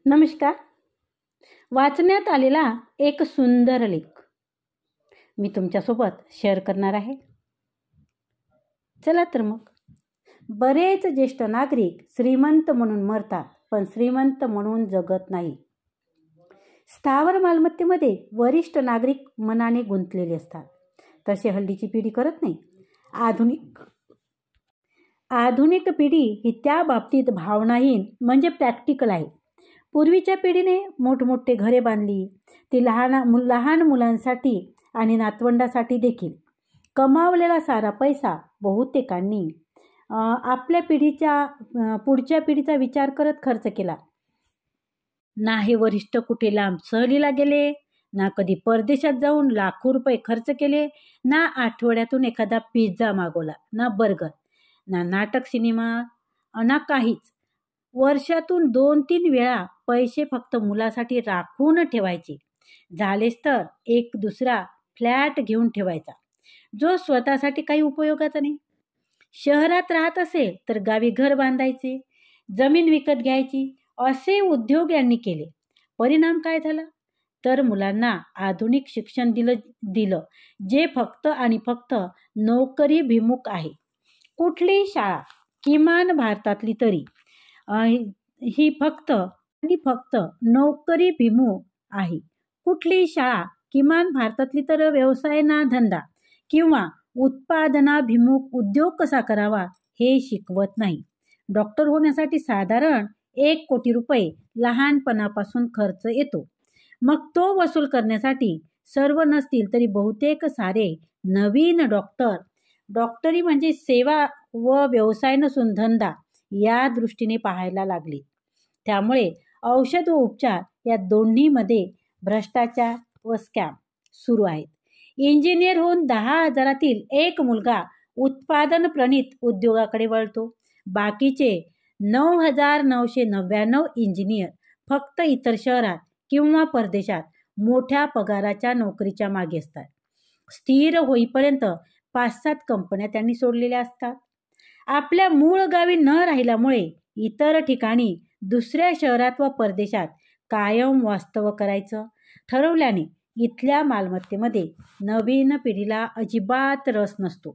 नमस्कार. वाचण्यात आलेला एक सुंदर लेख मी तुमच्यासोबत शेअर करणार आहे. चला तर मग. बरेच ज्येष्ठ नागरिक श्रीमंत म्हणून मरतात, पण श्रीमंत म्हणून जगत नाही. स्थावर मालमत्तेमध्ये वरिष्ठ नागरिक मनाने गुंतलेले असतात. तसे हल्लीची पिढी करत नाही. आधुनिक पिढी ही त्या बाबतीत भावनाहीन म्हणजे प्रॅक्टिकल आहे. पूर्वीच्या पिढीने मोठमोठे घरे बांधली, ती लहान मुलांसाठी आणि नातवंडासाठी देखील. कमावलेला सारा पैसा बहुतेकांनी आपल्या पुढच्या पिढीचा विचार करत खर्च केला. ना हे वरिष्ठ कुठे लांब सहलीला गेले, ना कधी परदेशात जाऊन लाखो रुपये खर्च केले, ना आठवड्यातून एखादा पिझ्झा मागवला, ना बर्गर, ना नाटक सिनेमा, ना काहीच. वर्षातून 2-3 वेळा पैसे फक्त मुलासाठी राखून ठेवायचे. झालेच तर एक दुसरा फ्लॅट घेऊन ठेवायचा, जो स्वतःसाठी काही उपयोगाचा नाही. शहरात राहत असेल तर गावी घर बांधायचे, जमीन विकत घ्यायची, असे उद्योग यांनी केले. परिणाम काय झाला? तर मुलांना आधुनिक शिक्षण दिलं जे फक्त आणि फक्त नोकरीभिमुख आहे. कुठलीही शाळा, किमान भारतातली तरी, ही फक्त नोकरीभिमुख आहे. कुठलीही शाळा, किमान भारतातली तर व्यवसाय ना धंदा किंवा उत्पादनाभिमुख उद्योग कसा करावा हे शिकवत नाही. डॉक्टर होण्यासाठी साधारण 1 कोटी रुपये लहानपणापासून खर्च येतो. मग तो वसूल करण्यासाठी सर्व नसतील तरी बहुतेक सारे नवीन डॉक्टरी म्हणजे सेवा व व्यवसाय नसून धंदा या दृष्टीने पाहायला लागले. त्यामुळे औषध व उपचार या दोन्हीमध्ये भ्रष्टाचार व स्कॅम सुरू आहेत. इंजिनियर होऊन 10,000 एक मुलगा उत्पादन प्रणीत उद्योगाकडे वळतो. बाकीचे 9,999 इंजिनियर फक्त इतर शहरात किंवा परदेशात मोठ्या पगाराच्या नोकरीच्या मागे असतात. स्थिर होईपर्यंत 5-7 कंपन्या त्यांनी सोडलेल्या असतात. आपल्या मूळ गावी न राहिल्यामुळे इतर ठिकाणी दुसऱ्या शहरात व परदेशात कायम वास्तव्य करायचं ठरवल्याने इथल्या मालमत्तेमध्ये नवीन पिढीला अजिबात रस नसतो.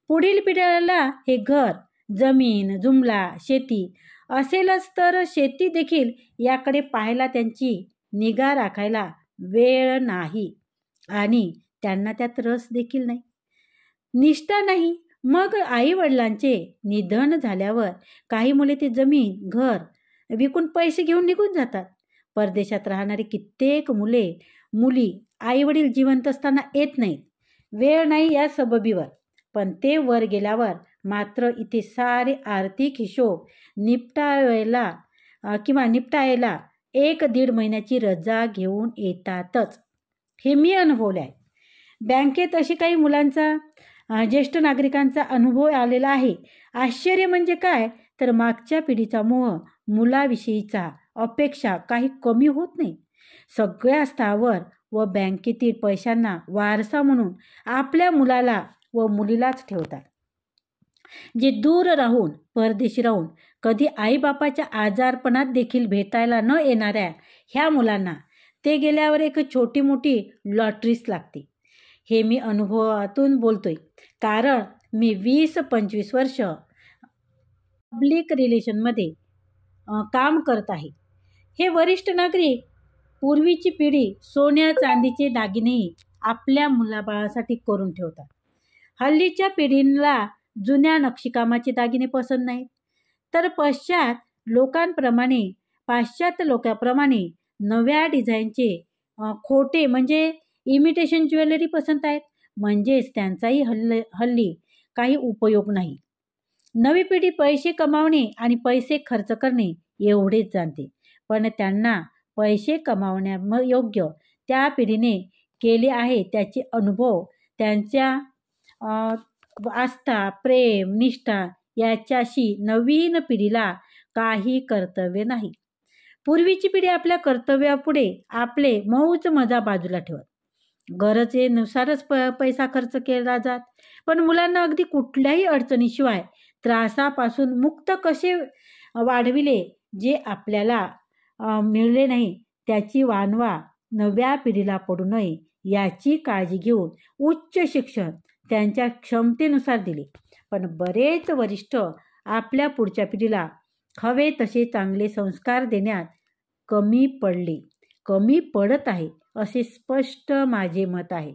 पुढील पिढीला हे घर, जमीन, जुमला, शेती असेलच तर शेती देखील याकडे पाहायला त्यांची निगा राखायला वेळ नाही आणि त्यांना त्यात रस देखील नाही, निष्ठा नाही. मग आई वडिलांचे निधन झाल्यावर काही मुले ती जमीन, घर विकून पैसे घेऊन निघून जातात. परदेशात राहणारी कित्येक मुली आई वडील जिवंत असताना येत नाहीत. वेळ नाही या सबबीवर. पण ते वर गेल्यावर मात्र इथे सारे आर्थिक हिशोब निपटायला 1-1.5 महिन्याची रजा घेऊन येतातच. हे मी अनुभवले आहे. बँकेत अशी काही ज्येष्ठ नागरिकांचा अनुभव आलेला आहे. आश्चर्य म्हणजे काय तर मागच्या पिढीचा मोह, मुलाविषयीचा अपेक्षा काही कमी होत नाही. सगळ्या स्थावर व बँकेतील पैशांना वारसा म्हणून आपल्या मुलाला व मुलीलाच ठेवतात. जे दूर राहून, परदेशी राहून, कधी आईबापाच्या आजारपणात देखील भेटायला न येणाऱ्या ह्या मुलांना ते गेल्यावर एक छोटी मोठी लॉटरीच लागते. हे मी अनुभवातून बोलतोय, कारण मी 20-25 वर्ष पब्लिक रिलेशनमध्ये काम करत आहे. हे वरिष्ठ नागरिक, पूर्वीची पिढी सोन्या चांदीचे दागिनेही आपल्या मुलाबाळासाठी करून ठेवतात. हल्लीच्या पिढीला जुन्या नक्षीकामाचे दागिने पसंत नाहीत, तर पाश्चात्य लोकांप्रमाणे नव्या डिझाईनचे खोटे म्हणजे इमिटेशन ज्वेलरी पसंत आहेत. म्हणजेच त्यांचाही हल्ली काही उपयोग नाही. नवी पिढी पैसे कमावणे आणि पैसे खर्च करणे एवढेच जाणते, पण त्यांना पैसे कमावण्यायोग्य त्या पिढीने केले आहे त्याचे अनुभव, त्यांच्या आस्था, प्रेम, निष्ठा याच्याशी नवीन पिढीला काही कर्तव्य नाही. पूर्वीची पिढी आपल्या कर्तव्यापुढे आपले मौज मजा बाजूला ठेवत गरजेनुसारच पैसा खर्च केला जात. पण मुलांना अगदी कुठल्याही अडचणीशिवाय त्रासापासून मुक्त कसे वाढविले जे आपल्याला मिळले नाही त्याची वानवा नव्या पिढीला पडू नये याची काळजी घेऊन उच्च शिक्षण त्यांच्या क्षमतेनुसार दिले. पण बरेच वरिष्ठ आपल्या पुढच्या पिढीला हवे तसे चांगले संस्कार देण्यात कमी पडत आहे असे स्पष्ट माझे मत आहे.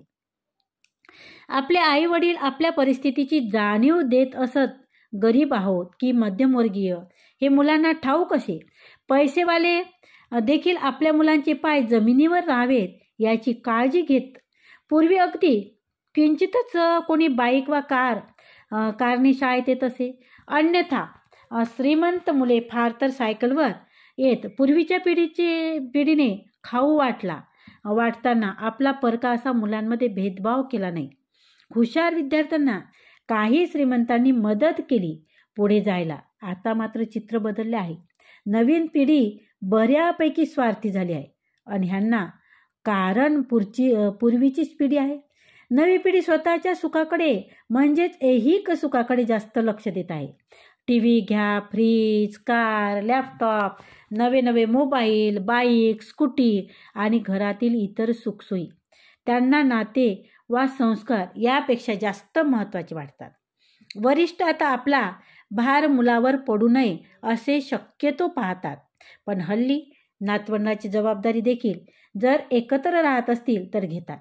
आपले आई वडील आपल्या परिस्थितीची जाणीव देत असत. गरीब आहोत की मध्यमवर्गीय हे मुलांना ठाऊक असे. पैसेवाले देखील आपल्या मुलांचे पाय जमिनीवर राहावेत याची काळजी घेत. पूर्वी अगदी किंचितच कोणी बाईक वा कारने शाळेत येत असे. अन्यथा श्रीमंत मुले फार तर सायकलवर येत. पूर्वीच्या पिढीने खाऊ वाटताना आपला परका असा मुलांमध्ये भेदभाव केला नाही. हुशार विद्यार्थ्यांना काही श्रीमंतांनी मदत केली पुढे जायला. आता मात्र चित्र बदलले आहे. नवीन पिढी बऱ्यापैकी स्वार्थी झाली आहे आणि ह्यांना कारण पूर्वीचीच पिढी आहे. नवी पिढी स्वतःच्या सुखाकडे म्हणजेच ऐहिक सुखाकडे जास्त लक्ष देत आहे. TV घ्या, फ्रीज, कार, लॅपटॉप, नवे मोबाईल, बाईक, स्कूटी आणि घरातील इतर सुखसोयी त्यांना नाते वा संस्कार यापेक्षा जास्त महत्त्वाचे वाटतात. वरिष्ठ आता आपला भार मुलावर पडू नये असे शक्यतो पाहतात. पण हल्ली नातवंडाची जबाबदारी देखील जर एकत्र राहत असतील तर घेतात.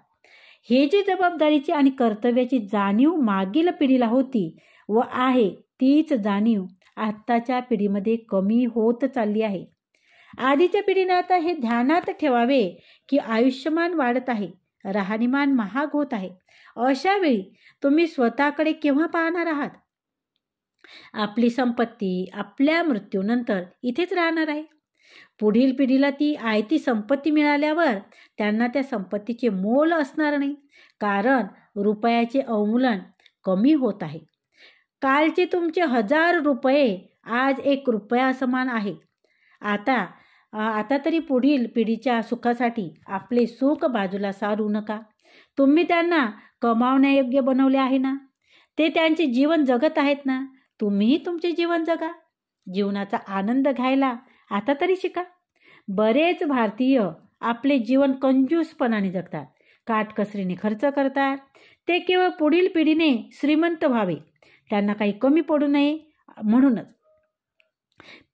हे जी जबाबदारीची आणि कर्तव्याची जाणीव मागील पिढीला होती व आहे तीच जाणीव आत्ताच्या पिढीमध्ये कमी होत चालली आहे. आधीच्या पिढीने आता हे ध्यानात ठेवावे की आयुष्यमान वाढत आहे, राहणीमान महाग होत आहे. अशा वेळी तुम्ही स्वतःकडे केव्हा पाहणार आहात? आपली संपत्ती आपल्या मृत्यूनंतर इथेच राहणार आहे. पुढील पिढीला ती आयती संपत्ती मिळाल्यावर त्यांना त्या संपत्तीचे मोल असणार नाही, कारण रुपयाचे अवमूल्यन कमी होत आहे. कालचे तुमचे 1000 रुपये आज 1 रुपया समान आहे. आता तरी पुढील पिढीच्या सुखासाठी आपले सुख बाजूला सारू नका. तुम्ही त्यांना कमावण्यायोग्य बनवले आहे ना, ते त्यांचे जीवन जगत आहेत ना, तुम्हीही तुमचे जीवन जगा. जीवनाचा आनंद घ्यायला आता तरी शिका. बरेच भारतीय आपले जीवन कंजूसपणाने जगतात, काटकसरीने खर्च करतात. ते केवळ पुढील पिढीने श्रीमंत व्हावे, त्यांना काही कमी पडू नये म्हणूनच.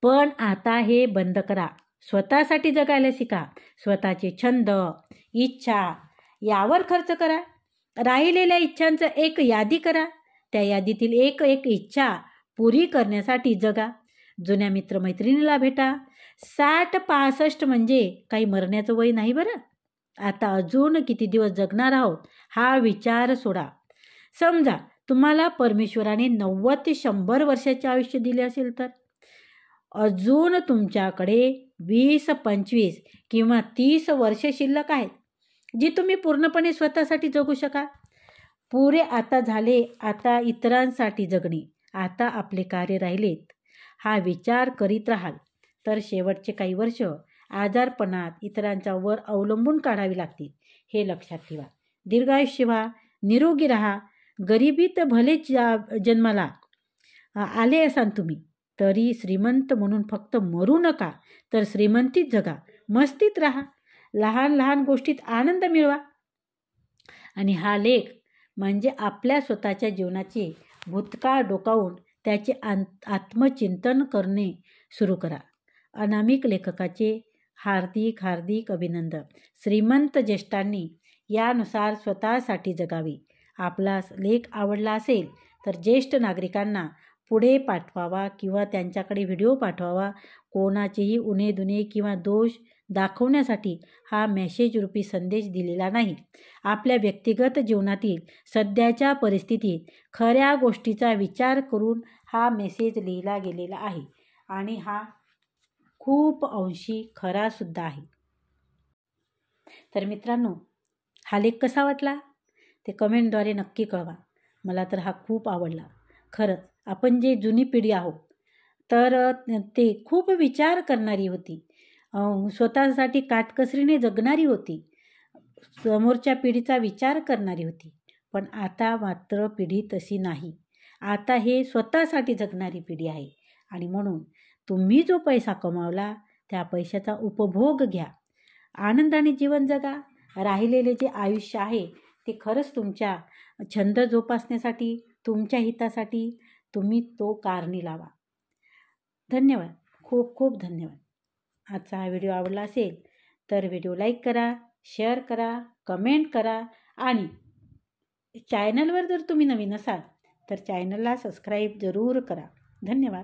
पण आता हे बंद करा. स्वतःसाठी जगायला शिका. स्वतःचे छंद, इच्छा यावर खर्च करा. राहिलेल्या इच्छांचं एक यादी करा. त्या यादीतील एक इच्छा पुरी करण्यासाठी जगा. जुन्या मित्रमैत्रिणीला भेटा. 60-65 म्हणजे काही मरण्याचं वय नाही बरं. आता अजून किती दिवस जगणार आहोत हा विचार सोडा. समजा तुम्हाला परमेश्वराने 90 ते 100 वर्षाचे आयुष्य दिले असेल तर अजून तुमच्याकडे 20-25 किंवा 30 वर्ष शिल्लक आहेत, जी तुम्ही पूर्णपणे स्वतःसाठी जगू शकाल. पुरे आता झाले. आता इतरांसाठी जगणे. आता आपले कार्य राहिलेत. हा विचार करीत राहाल तर शेवटचे काही वर्ष आजारपणात इतरांच्या वर अवलंबून काढावी लागतील, हे लक्षात ठेवा. दीर्घायुष्य व्हा, निरोगी राहा. गरिबीत भले जन्माला आले असाल तुम्ही तरी श्रीमंत म्हणून फक्त मरू नका, तर श्रीमंतीत जगा, मस्तीत राहा, लहान लहान गोष्टीत आनंद मिळवा. आणि हा लेख म्हणजे आपल्या स्वतःच्या जीवनाचे भूतकाळ डोकावून त्याचे आत्मचिंतन करणे सुरू करा. अनामिक लेखकाचे हार्दिक अभिनंदन. श्रीमंत ज्येष्ठांनी यानुसार स्वतःसाठी जगावे. आपला लेख आवडला असेल तर ज्येष्ठ नागरिकांना पुढे पाठवावा किंवा त्यांच्याकडे व्हिडिओ पाठवावा. कोणाचेही उणे किंवा दोष दाखवण्यासाठी हा मेसेज रूपी संदेश दिलेला नाही. आपल्या व्यक्तिगत जीवनातील सध्याच्या परिस्थितीत खऱ्या गोष्टीचा विचार करून हा मेसेज लिहिला गेलेला आहे आणि हा खूप अंशी खरासुद्धा आहे. तर मित्रांनो, हा लेख कसा वाटला ते कमेंटद्वारे नक्की कळवा. मला तर हा खूप आवडला. खरंच आपण जे जुनी पिढी आहोत तर ते खूप विचार करणारी होती, स्वतःसाठी काटकसरीने जगणारी होती, समोरच्या पिढीचा विचार करणारी होती. पण आता मात्र पिढी तशी नाही. आता हे स्वतःसाठी जगणारी पिढी आहे. आणि म्हणून तुम्ही जो पैसा कमावला त्या पैशाचा उपभोग घ्या, आनंदाने जीवन जगा. राहिलेले जे आयुष्य आहे ते खरंच तुमच्या छंद जोपासण्यासाठी, तुमच्या हितासाठी तुम्ही तो कारणी लावा. धन्यवाद. खूप खूप धन्यवाद. आजचा हा व्हिडिओ आवडला असेल तर व्हिडिओ लाईक करा, शेअर करा, कमेंट करा आणि चॅनलवर जर तुम्ही नवीन असाल तर चॅनलला सबस्क्राईब जरूर करा. धन्यवाद.